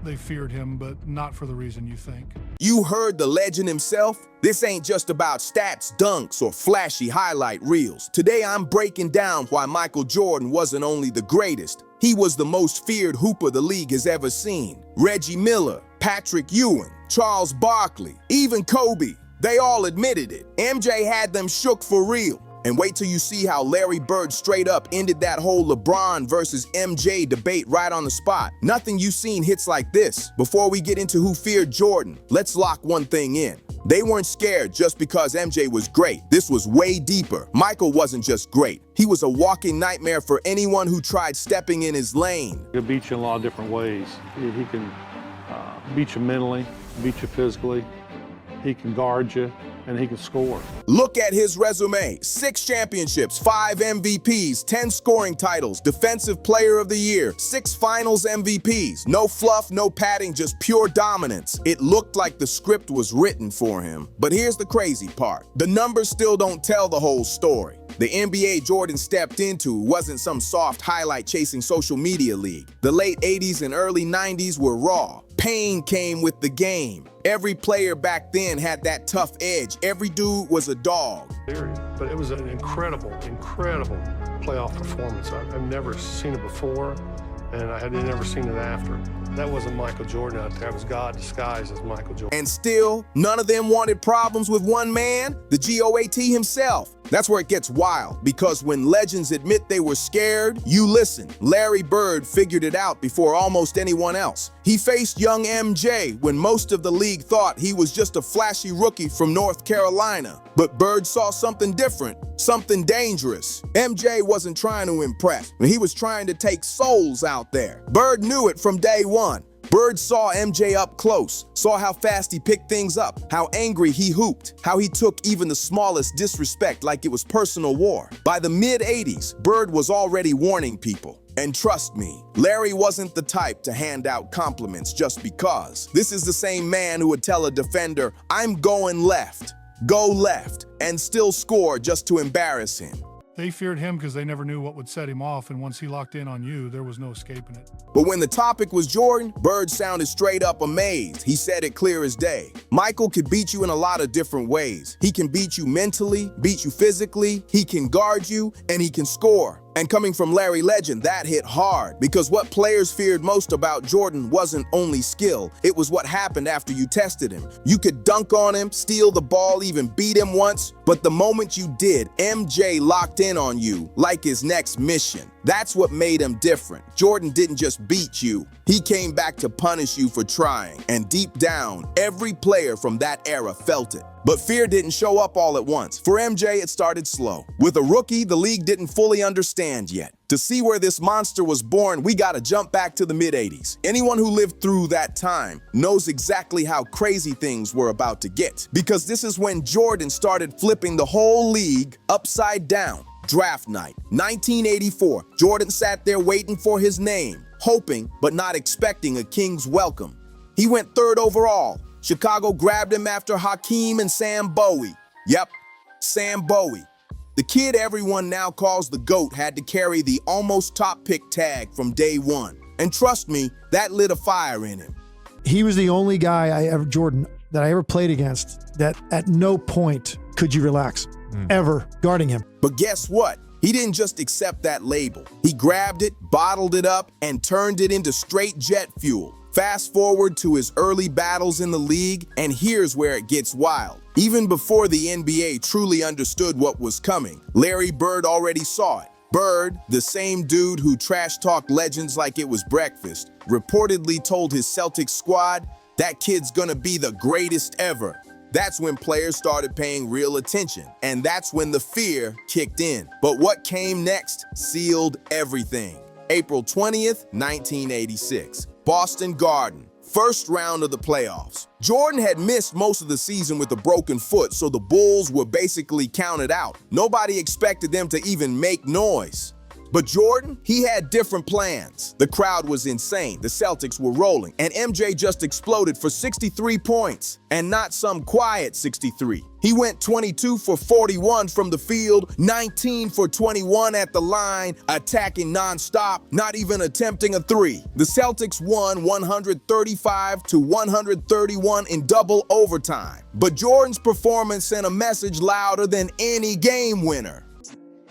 they feared him, but not for the reason you think. You heard the legend himself? This ain't just about stats, dunks, or flashy highlight reels. Today I'm breaking down why Michael Jordan wasn't only the greatest, he was the most feared hooper the league has ever seen. Reggie Miller, Patrick Ewing, Charles Barkley, even Kobe, they all admitted it. MJ had them shook for real. And wait till you see how Larry Bird straight up ended that whole LeBron versus MJ debate right on the spot. Nothing you've seen hits like this. Before we get into who feared Jordan, let's lock one thing in. They weren't scared just because MJ was great. This was way deeper. Michael wasn't just great. He was a walking nightmare for anyone who tried stepping in his lane. He can beat you in a lot of different ways. He can beat you mentally, beat you physically. He can guard you, and he can score. Look at his resume. 6 championships, 5 MVPs, 10 scoring titles, Defensive Player of the Year, 6 Finals MVPs. No fluff, no padding, just pure dominance. It looked like the script was written for him. But here's the crazy part. The numbers still don't tell the whole story. The NBA Jordan stepped into wasn't some soft highlight-chasing social media league. The late 80s and early 90s were raw. Pain came with the game. Every player back then had that tough edge. Every dude was a dog. But it was an incredible playoff performance. I've never seen it before, and I had never seen it after. That wasn't Michael Jordan out there. That was God disguised as Michael Jordan. And still, none of them wanted problems with one man, the GOAT himself. That's where it gets wild, because when legends admit they were scared, you listen. Larry Bird figured it out before almost anyone else. He faced young MJ when most of the league thought he was just a flashy rookie from North Carolina. But Bird saw something different, something dangerous. MJ wasn't trying to impress. He was trying to take souls out there. Bird knew it from day one. Bird saw MJ up close, saw how fast he picked things up, how angry he hooped, how he took even the smallest disrespect like it was personal war. By the mid-80s, Bird was already warning people. And trust me, Larry wasn't the type to hand out compliments just because. This is the same man who would tell a defender, "I'm going left, go left," and still score just to embarrass him. They feared him because they never knew what would set him off, and once he locked in on you, there was no escaping it. But when the topic was Jordan, Bird sounded straight up amazed. He said it clear as day. Michael could beat you in a lot of different ways. He can beat you mentally, beat you physically, he can guard you, and he can score. And coming from Larry Legend, that hit hard, because what players feared most about Jordan wasn't only skill, it was what happened after you tested him. You could dunk on him, steal the ball, even beat him once, but the moment you did, MJ locked in on you like his next mission. That's what made him different. Jordan didn't just beat you, he came back to punish you for trying. And deep down, every player from that era felt it. But fear didn't show up all at once. For MJ, it started slow. With a rookie, the league didn't fully understand yet. To see where this monster was born, we gotta jump back to the mid-80s. Anyone who lived through that time knows exactly how crazy things were about to get. Because this is when Jordan started flipping the whole league upside down. Draft night, 1984. Jordan sat there waiting for his name, hoping but not expecting a king's welcome. He went 3rd overall. Chicago grabbed him after Hakeem and Sam Bowie. Yep, Sam Bowie. The kid everyone now calls the GOAT had to carry the almost top pick tag from day one. And trust me, that lit a fire in him. He was the only guy Jordan, that I ever played against that at no point could you relax, ever, guarding him. But guess what? He didn't just accept that label. He grabbed it, bottled it up, and turned it into straight jet fuel. Fast forward to his early battles in the league, and here's where it gets wild. Even before the NBA truly understood what was coming, Larry Bird already saw it. Bird, the same dude who trash-talked legends like it was breakfast, reportedly told his Celtics squad, "That kid's gonna be the greatest ever." That's when players started paying real attention, and that's when the fear kicked in. But what came next sealed everything. April 20th, 1986. Boston Garden, first round of the playoffs. Jordan had missed most of the season with a broken foot, so the Bulls were basically counted out. Nobody expected them to even make noise. But Jordan, he had different plans. The crowd was insane, the Celtics were rolling, and MJ just exploded for 63 points. And not some quiet 63. He went 22 for 41 from the field, 19 for 21 at the line, attacking nonstop, not even attempting a three. The Celtics won 135-131 in double overtime. But Jordan's performance sent a message louder than any game winner.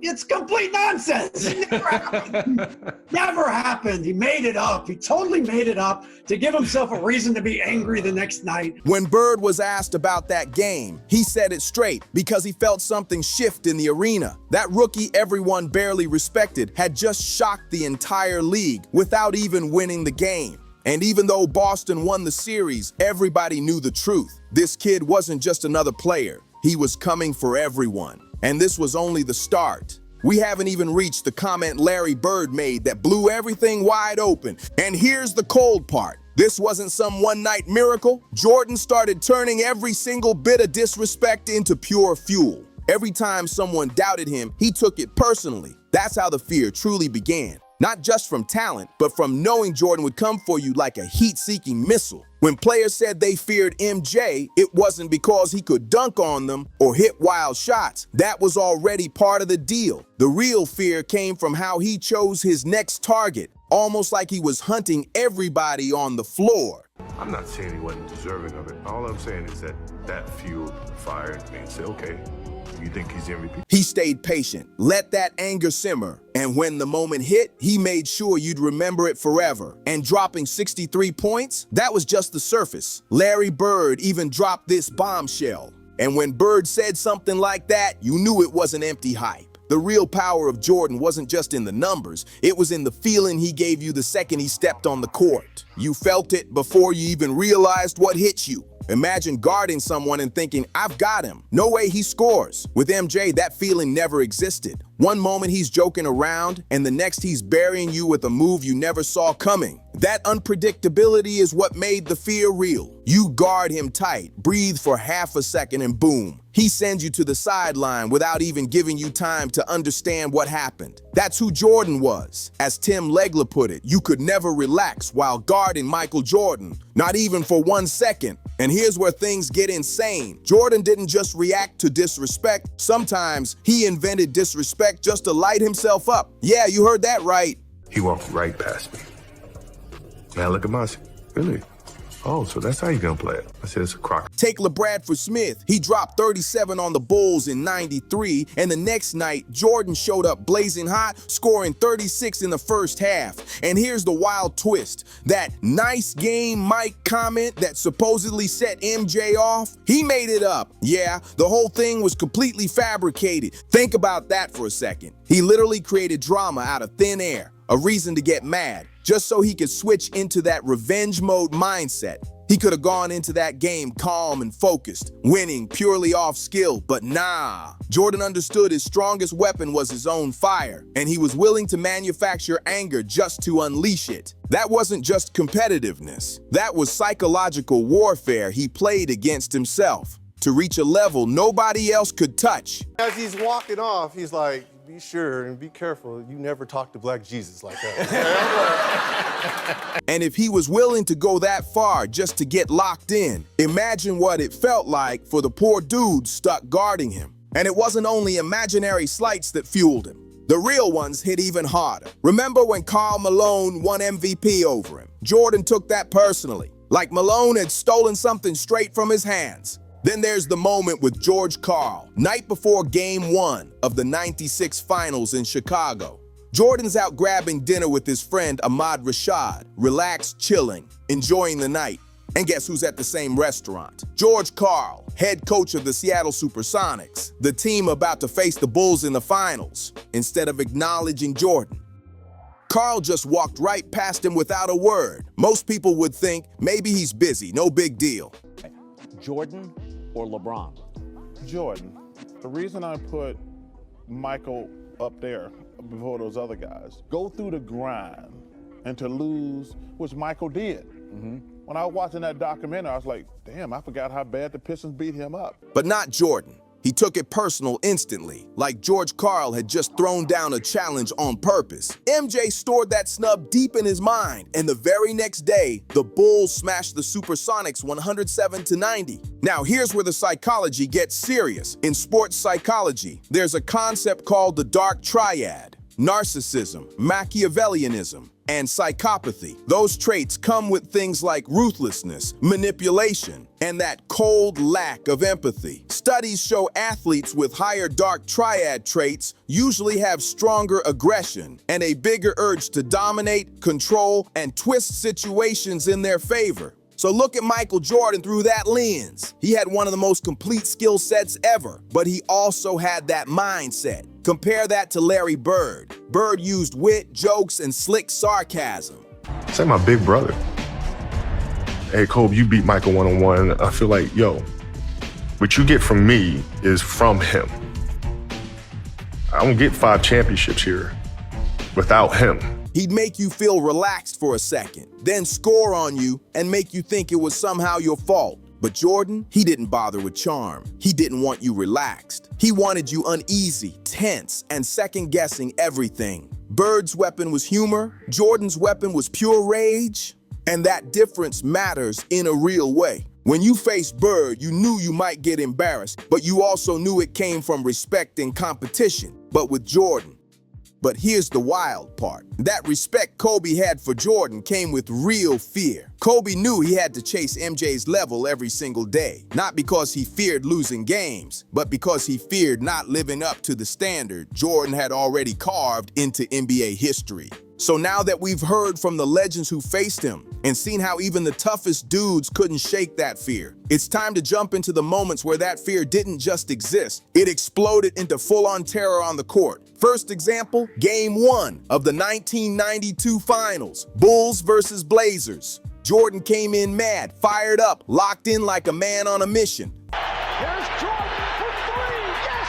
It's complete nonsense. It never happened. Never happened. He made it up. He totally made it up to give himself a reason to be angry the next night. When Bird was asked about that game, he said it straight because he felt something shift in the arena. That rookie everyone barely respected had just shocked the entire league without even winning the game. And even though Boston won the series, everybody knew the truth. This kid wasn't just another player. He was coming for everyone. And this was only the start. We haven't even reached the comment Larry Bird made that blew everything wide open. And here's the cold part. This wasn't some one-night miracle. Jordan started turning every single bit of disrespect into pure fuel. Every time someone doubted him, he took it personally. That's how the fear truly began. Not just from talent, but from knowing Jordan would come for you like a heat-seeking missile. When players said they feared MJ, it wasn't because he could dunk on them or hit wild shots. That was already part of the deal. The real fear came from how he chose his next target, almost like he was hunting everybody on the floor. I'm not saying he wasn't deserving of it. All I'm saying is that fueled the fire in me and said, okay, you think he's MVP? He stayed patient, let that anger simmer, and when the moment hit, he made sure you'd remember it forever. And dropping 63 points, that was just the surface. Larry Bird even dropped this bombshell. And when Bird said something like that, you knew it wasn't empty hype. The real power of Jordan wasn't just in the numbers, it was in the feeling he gave you the second he stepped on the court. You felt it before you even realized what hit you. Imagine guarding someone and thinking, I've got him. No way he scores. With MJ, that feeling never existed. One moment he's joking around, and the next he's burying you with a move you never saw coming. That unpredictability is what made the fear real. You guard him tight, breathe for half a second, and boom. He sends you to the sideline without even giving you time to understand what happened. That's who Jordan was. As Tim Legler put it, you could never relax while guarding Michael Jordan, not even for 1 second. And here's where things get insane. Jordan didn't just react to disrespect. Sometimes he invented disrespect just to light himself up. Yeah, you heard that right. He walked right past me. Now look at my, really? Oh, so that's how you're gonna play it. I said it's a crock. Take LaBradford Smith. He dropped 37 on the Bulls in '93, and the next night, Jordan showed up blazing hot, scoring 36 in the first half. And here's the wild twist. That "nice game, Mike" comment that supposedly set MJ off, he made it up. Yeah, the whole thing was completely fabricated. Think about that for a second. He literally created drama out of thin air, a reason to get mad, just so he could switch into that revenge mode mindset. He could have gone into that game calm and focused, winning purely off skill, but nah. Jordan understood his strongest weapon was his own fire, and he was willing to manufacture anger just to unleash it. That wasn't just competitiveness. That was psychological warfare he played against himself to reach a level nobody else could touch. As he's walking off, he's like, be sure and be careful. You never talk to Black Jesus like that. And if he was willing to go that far just to get locked in, imagine what it felt like for the poor dude stuck guarding him. And it wasn't only imaginary slights that fueled him. The real ones hit even harder. Remember when Karl Malone won MVP over him? Jordan took that personally, like Malone had stolen something straight from his hands. Then there's the moment with George Karl, night before Game 1 of the '96 Finals in Chicago. Jordan's out grabbing dinner with his friend Ahmad Rashad, relaxed, chilling, enjoying the night. And guess who's at the same restaurant? George Karl, head coach of the Seattle Supersonics, the team about to face the Bulls in the finals. Instead of acknowledging Jordan, Karl just walked right past him without a word. Most people would think maybe he's busy, no big deal. Jordan or LeBron? Jordan. The reason I put Michael up there before those other guys, go through the grind and to lose, which Michael did. When I was watching that documentary, I was like, damn, I forgot how bad the Pistons beat him up. But not Jordan. He took it personal instantly, like George Karl had just thrown down a challenge on purpose. MJ stored that snub deep in his mind, and the very next day, the Bulls smashed the Supersonics 107-90. Now, here's where the psychology gets serious. In sports psychology, there's a concept called the dark triad: narcissism, Machiavellianism, and psychopathy. Those traits come with things like ruthlessness, manipulation, and that cold lack of empathy. Studies show athletes with higher dark triad traits usually have stronger aggression and a bigger urge to dominate, control, and twist situations in their favor. So look at Michael Jordan through that lens. He had one of the most complete skill sets ever, but he also had that mindset. Compare that to Larry Bird. Bird used wit, jokes, and slick sarcasm. Say my big brother. Hey, Kobe, you beat Michael one-on-one. I feel like, yo, what you get from me is from him. I don't get 5 championships here without him. He'd make you feel relaxed for a second, then score on you and make you think it was somehow your fault. But Jordan, he didn't bother with charm. He didn't want you relaxed. He wanted you uneasy, tense, and second-guessing everything. Bird's weapon was humor, Jordan's weapon was pure rage, and that difference matters in a real way. When you faced Bird, you knew you might get embarrassed, but you also knew it came from respect and competition. But with Jordan, but here's the wild part. That respect Kobe had for Jordan came with real fear. Kobe knew he had to chase MJ's level every single day, not because he feared losing games, but because he feared not living up to the standard Jordan had already carved into NBA history. So now that we've heard from the legends who faced him and seen how even the toughest dudes couldn't shake that fear, it's time to jump into the moments where that fear didn't just exist. It exploded into full-on terror on the court. First example, Game 1 of the 1992 Finals, Bulls versus Blazers. Jordan came in mad, fired up, locked in like a man on a mission. Here's Jordan for 3, yes!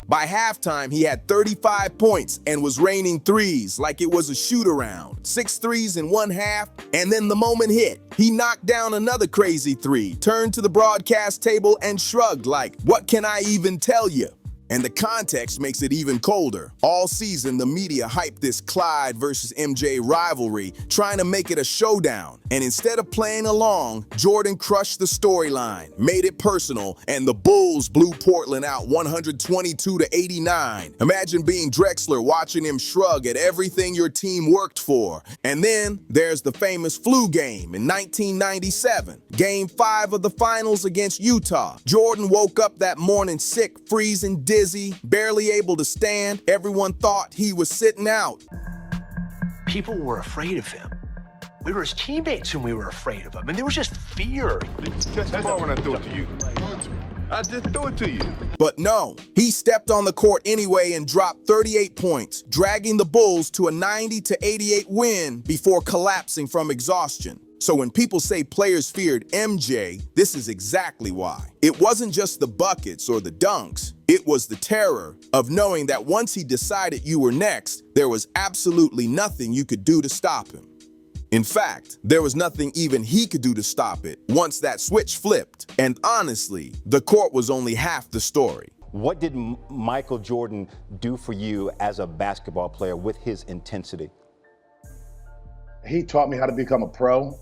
By halftime, he had 35 points and was raining threes like it was a shoot-around. 6 threes in one half, and then the moment hit. He knocked down another crazy 3, turned to the broadcast table and shrugged like, "What can I even tell you?" And the context makes it even colder. All season, the media hyped this Clyde versus MJ rivalry, trying to make it a showdown. And instead of playing along, Jordan crushed the storyline, made it personal, and the Bulls blew Portland out 122-89. Imagine being Drexler watching him shrug at everything your team worked for. And then there's the famous flu game in 1997, Game 5 of the Finals against Utah. Jordan woke up that morning sick, freezing, dizzy, barely able to stand. Everyone thought he was sitting out. People were afraid of him. We were his teammates and we were afraid of him. And there was just fear. Catch the ball when I throw it to you. I just threw it to you. But no, he stepped on the court anyway and dropped 38 points, dragging the Bulls to a 90-88 win before collapsing from exhaustion. So when people say players feared MJ, this is exactly why. It wasn't just the buckets or the dunks. It was the terror of knowing that once he decided you were next, there was absolutely nothing you could do to stop him. In fact, there was nothing even he could do to stop it once that switch flipped. And honestly, the court was only half the story. What did Michael Jordan do for you as a basketball player with his intensity? He taught me how to become a pro.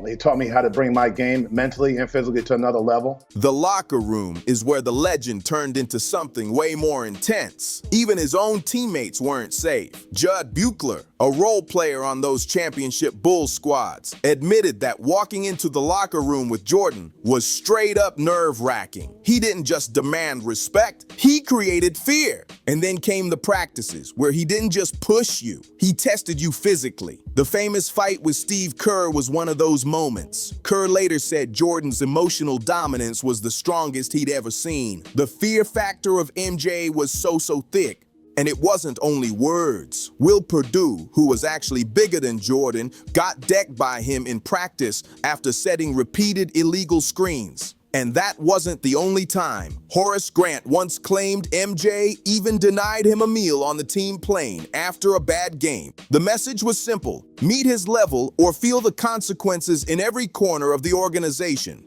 He taught me how to bring my game mentally and physically to another level. The locker room is where the legend turned into something way more intense. Even his own teammates weren't safe. Judd Buechler, a role player on those championship Bulls squads, admitted that walking into the locker room with Jordan was straight up nerve-wracking. He didn't just demand respect, he created fear. And then came the practices, where he didn't just push you, he tested you physically. The famous fight with Steve Kerr was one of those moments. Kerr later said Jordan's emotional dominance was the strongest he'd ever seen. The fear factor of MJ was so thick. And it wasn't only words. Will Perdue, who was actually bigger than Jordan, got decked by him in practice after setting repeated illegal screens. And that wasn't the only time. Horace Grant once claimed MJ even denied him a meal on the team plane after a bad game. The message was simple: meet his level or feel the consequences in every corner of the organization.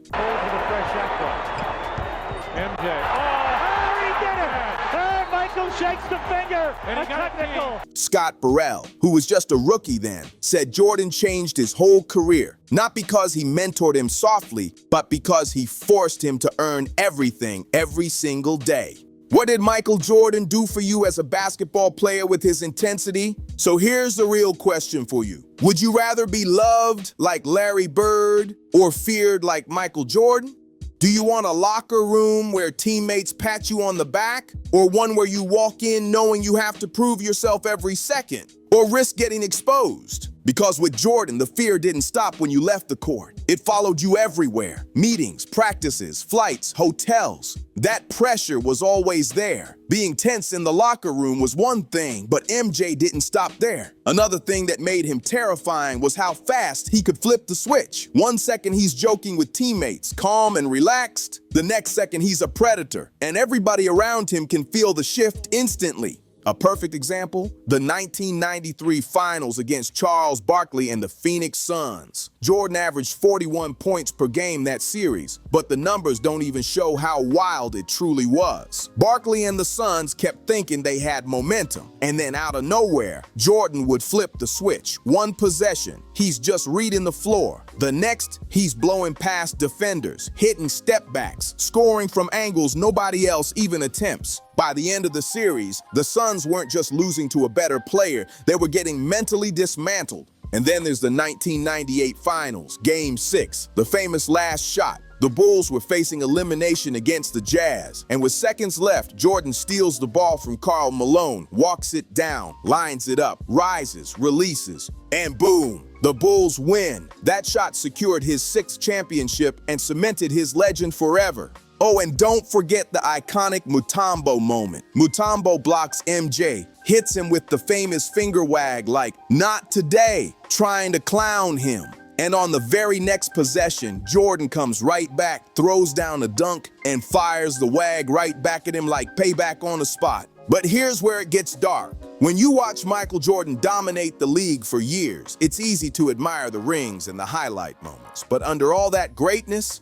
Michael shakes the finger. A technical. Scott Burrell, who was just a rookie then, said Jordan changed his whole career, not because he mentored him softly, but because he forced him to earn everything every single day. What did Michael Jordan do for you as a basketball player with his intensity? So here's the real question for you. Would you rather be loved like Larry Bird or feared like Michael Jordan? Do you want a locker room where teammates pat you on the back, or one where you walk in knowing you have to prove yourself every second, or risk getting exposed? Because with Jordan, the fear didn't stop when you left the court. It followed you everywhere. Meetings, practices, flights, hotels. That pressure was always there. Being tense in the locker room was one thing, but MJ didn't stop there. Another thing that made him terrifying was how fast he could flip the switch. 1 second he's joking with teammates, calm and relaxed. The next second he's a predator, and everybody around him can feel the shift instantly. A perfect example, the 1993 finals against Charles Barkley and the Phoenix Suns. Jordan averaged 41 points per game that series, but the numbers don't even show how wild it truly was. Barkley and the Suns kept thinking they had momentum, and then out of nowhere, Jordan would flip the switch. One possession, he's just reading the floor. The next, he's blowing past defenders, hitting step backs, scoring from angles nobody else even attempts. By the end of the series, the Suns weren't just losing to a better player, they were getting mentally dismantled. And then there's the 1998 Finals, Game 6, the famous last shot. The Bulls were facing elimination against the Jazz, and with seconds left, Jordan steals the ball from Karl Malone, walks it down, lines it up, rises, releases, and boom! The Bulls win. That shot secured his 6th championship and cemented his legend forever. Oh, and don't forget the iconic Mutombo moment. Mutombo blocks MJ, hits him with the famous finger wag like, "Not today," trying to clown him. And on the very next possession, Jordan comes right back, throws down a dunk, and fires the wag right back at him like payback on the spot. But here's where it gets dark. When you watch Michael Jordan dominate the league for years, it's easy to admire the rings and the highlight moments. But under all that greatness,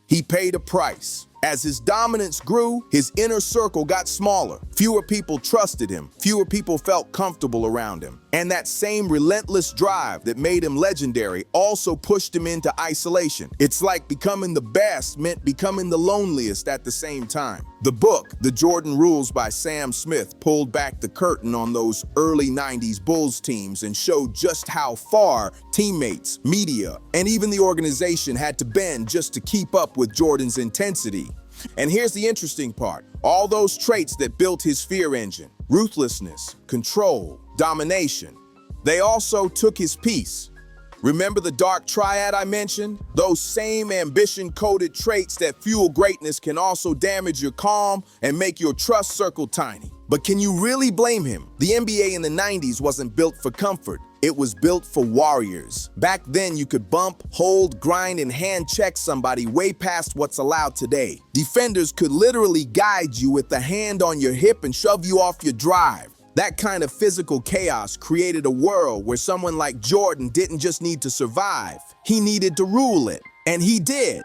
he paid a price. As his dominance grew, his inner circle got smaller. Fewer people trusted him. Fewer people felt comfortable around him. And that same relentless drive that made him legendary also pushed him into isolation. It's like becoming the best meant becoming the loneliest at the same time. The book, The Jordan Rules by Sam Smith, pulled back the curtain on those early 90s Bulls teams and showed just how far teammates, media, and even the organization had to bend just to keep up with Jordan's intensity. And here's the interesting part. All those traits that built his fear engine, ruthlessness, control, domination, they also took his peace. Remember the dark triad I mentioned? Those same ambition-coded traits that fuel greatness can also damage your calm and make your trust circle tiny. But can you really blame him? The NBA in the 90s wasn't built for comfort. It was built for warriors. Back then, you could bump, hold, grind, and hand-check somebody way past what's allowed today. Defenders could literally guide you with the hand on your hip and shove you off your drive. That kind of physical chaos created a world where someone like Jordan didn't just need to survive, he needed to rule it. And he did.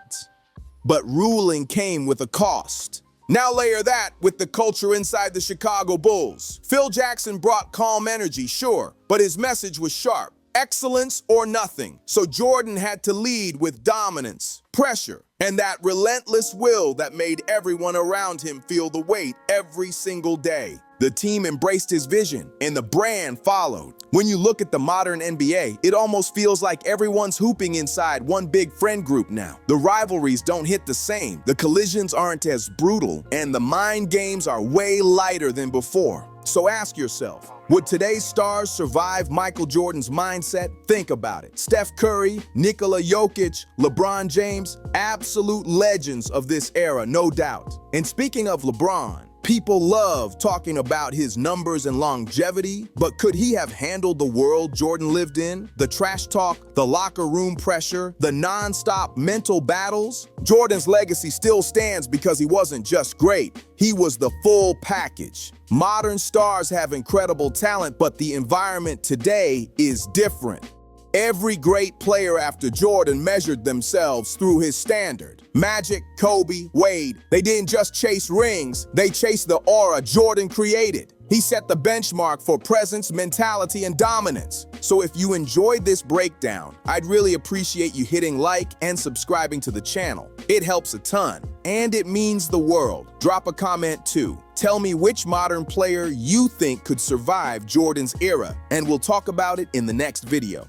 But ruling came with a cost. Now layer that with the culture inside the Chicago Bulls. Phil Jackson brought calm energy, sure, but his message was sharp. Excellence or nothing. So Jordan had to lead with dominance, pressure, and that relentless will that made everyone around him feel the weight every single day. The team embraced his vision, and the brand followed. When you look at the modern NBA, it almost feels like everyone's hooping inside one big friend group now. The rivalries don't hit the same, the collisions aren't as brutal, and the mind games are way lighter than before. So ask yourself, would today's stars survive Michael Jordan's mindset? Think about it. Steph Curry, Nikola Jokic, LeBron James, absolute legends of this era, no doubt. And speaking of LeBron, people love talking about his numbers and longevity, but could he have handled the world Jordan lived in? The trash talk, the locker room pressure, the non-stop mental battles? Jordan's legacy still stands because he wasn't just great, he was the full package. Modern stars have incredible talent, but the environment today is different. Every great player after Jordan measured themselves through his standard. Magic, Kobe, Wade, they didn't just chase rings, they chased the aura Jordan created. He set the benchmark for presence, mentality, and dominance. So if you enjoyed this breakdown, I'd really appreciate you hitting like and subscribing to the channel. It helps a ton, and it means the world. Drop a comment too. Tell me which modern player you think could survive Jordan's era, and we'll talk about it in the next video.